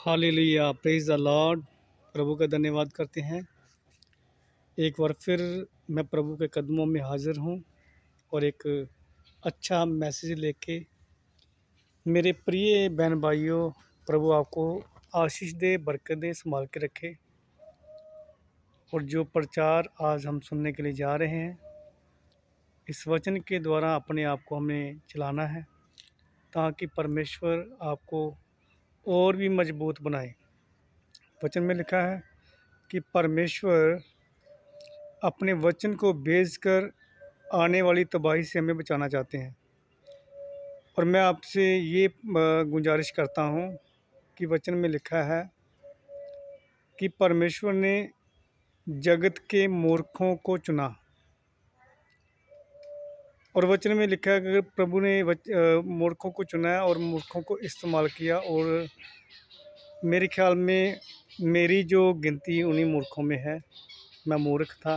Hallelujah, praise the lord. प्रभु का धन्यवाद करते हैं। एक बार फिर मैं प्रभु के कदमों में हाज़िर हूँ और एक अच्छा मैसेज लेके। मेरे प्रिय बहन भाइयों, प्रभु आपको आशीष दे, बरकत दे, संभाल के रखे। और जो प्रचार आज हम सुनने के लिए जा रहे हैं, इस वचन के द्वारा अपने आप को हमें चलाना है ताकि परमेश्वर आपको और भी मजबूत बनाए। वचन में लिखा है कि परमेश्वर अपने वचन को भेजकर आने वाली तबाही से हमें बचाना चाहते हैं। और मैं आपसे ये गुजारिश करता हूँ कि वचन में लिखा है कि परमेश्वर ने जगत के मूर्खों को चुना। और वचन में लिखा है कि अगर प्रभु ने मूर्खों को चुना है और मूर्खों को इस्तेमाल किया, और मेरे ख्याल में मेरी जो गिनती उन्हीं मूर्खों में है। मैं मूर्ख था,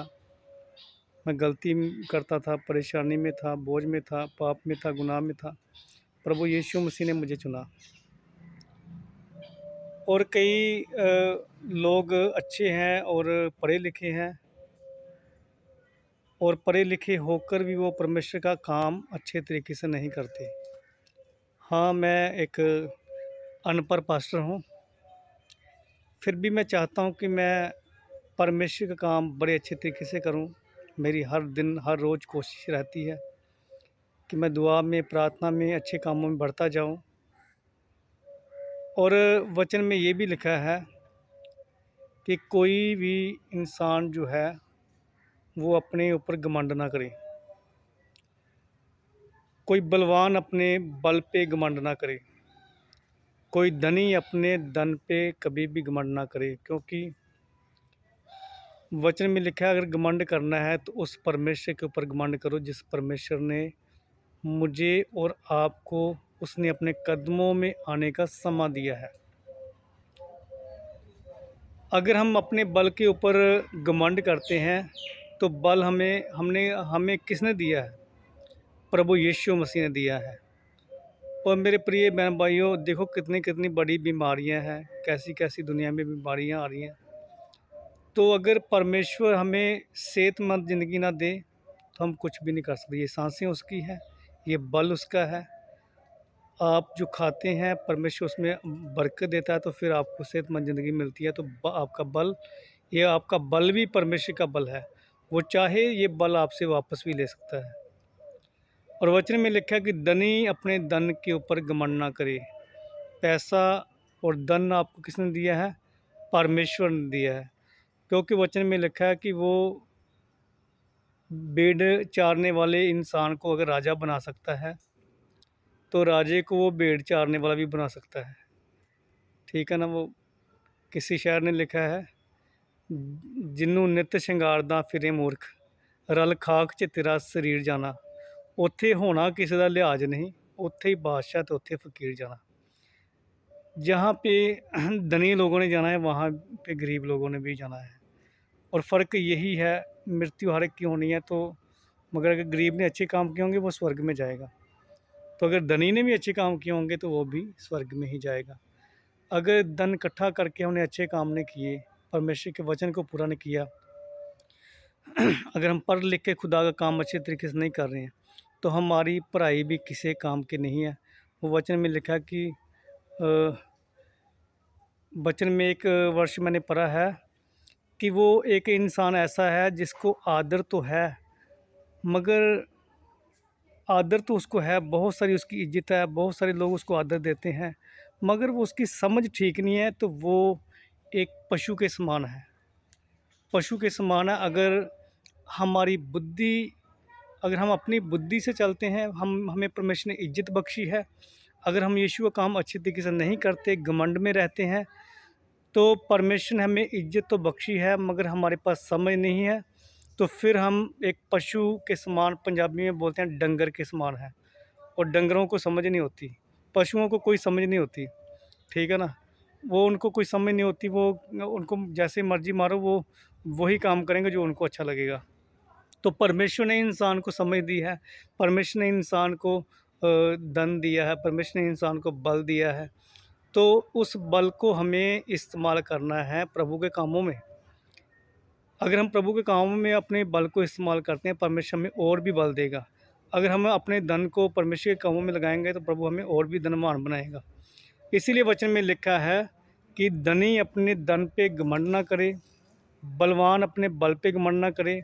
मैं गलती करता था, परेशानी में था, बोझ में था, पाप में था, गुनाह में था। प्रभु यीशु मसीह ने मुझे चुना। और कई लोग अच्छे हैं और पढ़े लिखे हैं, और पढ़े लिखे होकर भी वो परमेश्वर का काम अच्छे तरीके से नहीं करते। हाँ, मैं एक अनपढ़ पास्टर हूँ, फिर भी मैं चाहता हूँ कि मैं परमेश्वर का काम बड़े अच्छे तरीके से करूँ। मेरी हर दिन हर रोज़ कोशिश रहती है कि मैं दुआ में, प्रार्थना में, अच्छे कामों में बढ़ता जाऊँ। और वचन में ये भी लिखा है कि कोई भी इंसान जो है वो अपने ऊपर घमंड ना करे। कोई बलवान अपने बल पे घमंड ना करे। कोई धनी अपने धन पे कभी भी घमंड ना करे, क्योंकि वचन में लिखा है अगर घमंड करना है तो उस परमेश्वर के ऊपर घमंड करो जिस परमेश्वर ने मुझे और आपको, उसने अपने कदमों में आने का समय दिया है। अगर हम अपने बल के ऊपर घमंड करते हैं तो बल हमें किसने दिया है? प्रभु यीशु मसीह ने दिया है। और मेरे प्रिय बहन भाइयों, देखो कितनी कितनी बड़ी बीमारियां हैं, कैसी कैसी दुनिया में बीमारियां आ रही हैं। तो अगर परमेश्वर हमें सेहतमंद ज़िंदगी ना दे तो हम कुछ भी नहीं कर सकते। ये सांसें उसकी है, ये बल उसका है। आप जो खाते हैं परमेश्वर उसमें बरकत देता है, तो फिर आपको सेहतमंद ज़िंदगी मिलती है। तो आपका बल, ये आपका बल भी परमेश्वर का बल है। वो चाहे ये बल आपसे वापस भी ले सकता है। और वचन में लिखा है कि धनी अपने धन के ऊपर घमंड ना करे। पैसा और धन आपको किसने दिया है? परमेश्वर ने दिया है। क्योंकि वचन में लिखा है कि वो भेड़ चारने वाले इंसान को अगर राजा बना सकता है तो राजे को वो भेड़ चारने वाला भी बना सकता है। ठीक है ना। वो किसी शायर ने लिखा है, जिन्नू नित ਸ਼ਿੰਗਾਰਦਾ ਫਿਰੇ मूर्ख, रल खाक 'ਚ तेरा शरीर जाना। ਉੱਥੇ होना किसी का लिहाज नहीं, ਉੱਥੇ ही बादशाह तो ਉੱਥੇ फकीर जाना। जहाँ पे धनी लोगों ने जाना है वहाँ पे गरीब लोगों ने भी जाना है। और फ़र्क यही है, मृत्यु हर एक की होनी है। तो मगर अगर गरीब ने अच्छे काम किए होंगे वो स्वर्ग में जाएगा, तो अगर धनी ने भी अच्छे काम किए होंगे तो वो भी स्वर्ग में ही जाएगा। अगर धन इकट्ठा करके हमने अच्छे काम नहीं किए, परमेश्वर के वचन को पूरा नहीं किया, अगर हम पढ़ लिख के खुदा का काम अच्छे तरीके से नहीं कर रहे हैं, तो हमारी पढ़ाई भी किसी काम की नहीं है। वो वचन में लिखा कि वचन में एक वर्ष मैंने पढ़ा है कि वो एक इंसान ऐसा है जिसको आदर तो है, मगर आदर तो उसको है, बहुत सारी उसकी इज्जत है, बहुत सारे लोग उसको आदर देते हैं, मगर वो उसकी समझ ठीक नहीं है। तो वो एक पशु के समान है। पशु के समान है। हमारी बुद्धि अगर हम अपनी बुद्धि से चलते हैं, हमें परमेश्वर ने इज्जत बख्शी है। अगर हम यीशु का काम अच्छे तरीके से नहीं करते, घमंड में रहते हैं, तो परमेश्वर ने हमें इज्जत तो बख्शी है, मगर हमारे पास समझ नहीं है। तो फिर हम एक पशु के समान, पंजाबी में बोलते हैं डंगर के समान है। और डंगरों को समझ नहीं होती, पशुओं को कोई समझ नहीं होती। ठीक है ना। वो उनको कोई समझ नहीं होती। वो उनको जैसे मर्जी मारो, वो वही काम करेंगे जो उनको अच्छा लगेगा। तो परमेश्वर ने इंसान को समझ दी है, परमेश्वर ने इंसान को धन दिया है, परमेश्वर ने इंसान को बल दिया है। तो उस बल को हमें इस्तेमाल करना है प्रभु के कामों में। अगर हम प्रभु के कामों में अपने बल को इस्तेमाल करते हैं, परमेश्वर हमें और भी बल देगा। अगर हम अपने धन को परमेश्वर के कामों में लगाएंगे तो प्रभु हमें और भी धनवान बनाएगा। इसीलिए वचन में लिखा है कि धनी अपने धन पे घमंड ना करे, बलवान अपने बल पे घमंड ना करे।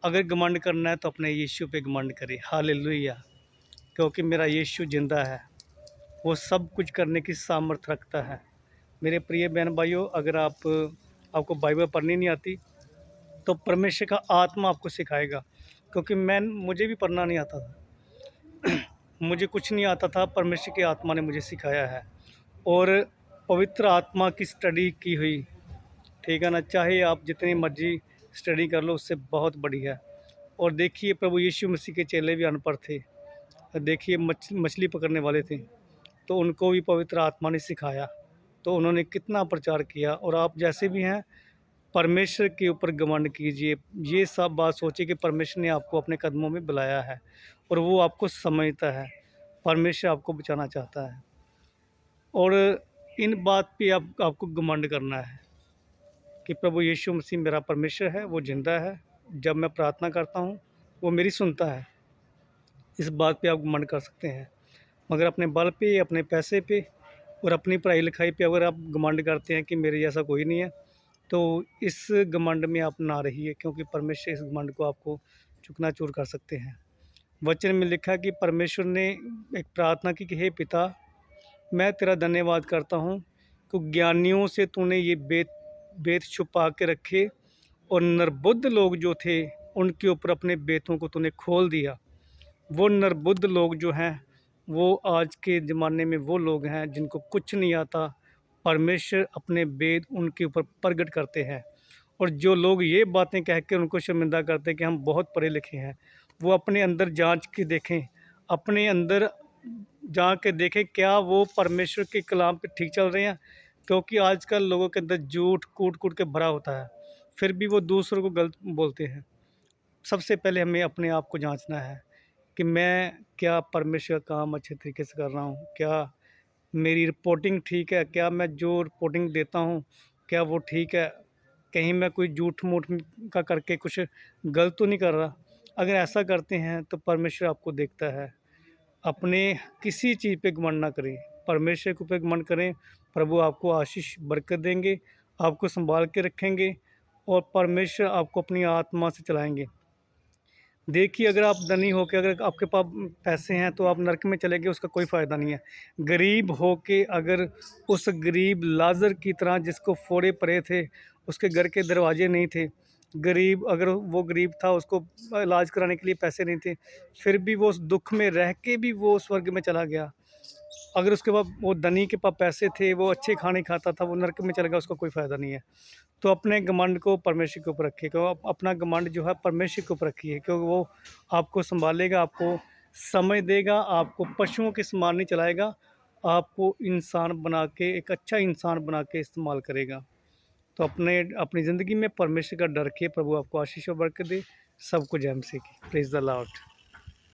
अगर घमंड करना है तो अपने यीशु पे घमंड करे। हालेलुया। क्योंकि मेरा यीशु जिंदा है, वो सब कुछ करने की सामर्थ रखता है। मेरे प्रिय बहन भाइयों, अगर आपको बाइबल पढ़नी नहीं आती तो परमेश्वर का आत्मा आपको सिखाएगा। क्योंकि मुझे भी पढ़ना नहीं आता था मुझे कुछ नहीं आता था, परमेश्वर की आत्मा ने मुझे सिखाया है। और पवित्र आत्मा की स्टडी की हुई, ठीक है ना, चाहे आप जितनी मर्जी स्टडी कर लो, उससे बहुत बड़ी है। और देखिए, प्रभु यीशु मसीह के चेले भी अनपढ़ थे। देखिए, मछली पकड़ने वाले थे, तो उनको भी पवित्र आत्मा ने सिखाया, तो उन्होंने कितना प्रचार किया। और आप जैसे भी हैं, परमेश्वर के ऊपर घमंड कीजिए। ये सब बात सोचिए कि परमेश्वर ने आपको अपने कदमों में बुलाया है और वो आपको समझता है। परमेश्वर आपको बचाना चाहता है, और इन बात पे आपको घमंड करना है कि प्रभु यीशु मसीह मेरा परमेश्वर है, वो जिंदा है। जब मैं प्रार्थना करता हूँ, वो मेरी सुनता है। इस बात पे आप घमंड कर सकते हैं। मगर अपने बल पे, अपने पैसे पे और अपनी पढ़ाई लिखाई पे अगर आप घमंड करते हैं कि मेरे जैसा कोई नहीं है, तो इस घमंड में आप ना रहिए, क्योंकि परमेश्वर इस घमंड को आपको चूर कर सकते हैं। वचन में लिखा कि परमेश्वर ने एक प्रार्थना की कि हे पिता, मैं तेरा धन्यवाद करता हूँ कि ज्ञानियों से तूने ये बेत छुपा के रखे, और निर्बुद्ध लोग जो थे उनके ऊपर अपने बेतों को तूने खोल दिया। वो निर्बुद्ध लोग जो हैं, वो आज के ज़माने में वो लोग हैं जिनको कुछ नहीं आता। परमेश्वर अपने वेद उनके ऊपर प्रगट करते हैं। और जो लोग ये बातें कह के उनको शर्मिंदा करते हैं कि हम बहुत पढ़े लिखे हैं, वो अपने अंदर जांच के देखें, अपने अंदर जा के देखें क्या वो परमेश्वर के कलाम पे ठीक चल रहे हैं। क्योंकि आजकल लोगों के अंदर झूठ कूट कूट के भरा होता है, फिर भी वो दूसरों को गलत बोलते हैं। सबसे पहले हमें अपने आप को जांचना है कि मैं क्या परमेश्वर का काम अच्छे तरीके से कर रहा हूँ, क्या मेरी रिपोर्टिंग ठीक है, क्या मैं जो रिपोर्टिंग देता हूँ क्या वो ठीक है, कहीं मैं कोई झूठ मूठ का करके कुछ गलत तो नहीं कर रहा। अगर ऐसा करते हैं तो परमेश्वर आपको देखता है। अपने किसी चीज़ पे घमंड ना करें, परमेश्वर के ऊपर घमंड करें। प्रभु आपको आशीष बरकत देंगे, आपको संभाल के रखेंगे, और परमेश्वर आपको अपनी आत्मा से चलाएंगे। देखिए, अगर आप धनी होके अगर आपके पास पैसे हैं तो आप नरक में चले गए, उसका कोई फ़ायदा नहीं है। गरीब होके अगर उस गरीब लाजर की तरह जिसको फोड़े पड़े थे, उसके घर के दरवाजे नहीं थे, गरीब अगर वो गरीब था, उसको इलाज कराने के लिए पैसे नहीं थे, फिर भी वो उस दुख में रह के भी वो स्वर्ग में चला गया। अगर उसके बाद वो धनी के पास पैसे थे, वो अच्छे खाने खाता था, वो नरक में चला गया, उसका कोई फ़ायदा नहीं है। तो अपने घमंड को परमेश्वर के ऊपर रखिए, क्योंकि अपना घमंड जो है परमेश्वर के ऊपर रखिए, क्योंकि वो आपको संभालेगा, आपको समझ देगा, आपको पशुओं के समान नहीं चलाएगा, आपको इंसान बना के, एक अच्छा इंसान बना के इस्तेमाल करेगा। तो अपनी ज़िंदगी में परमेश्वर का डर रखिए। प्रभु आपको आशीष और बरकत दे। सबको जय मसीह की। Praise the Lord.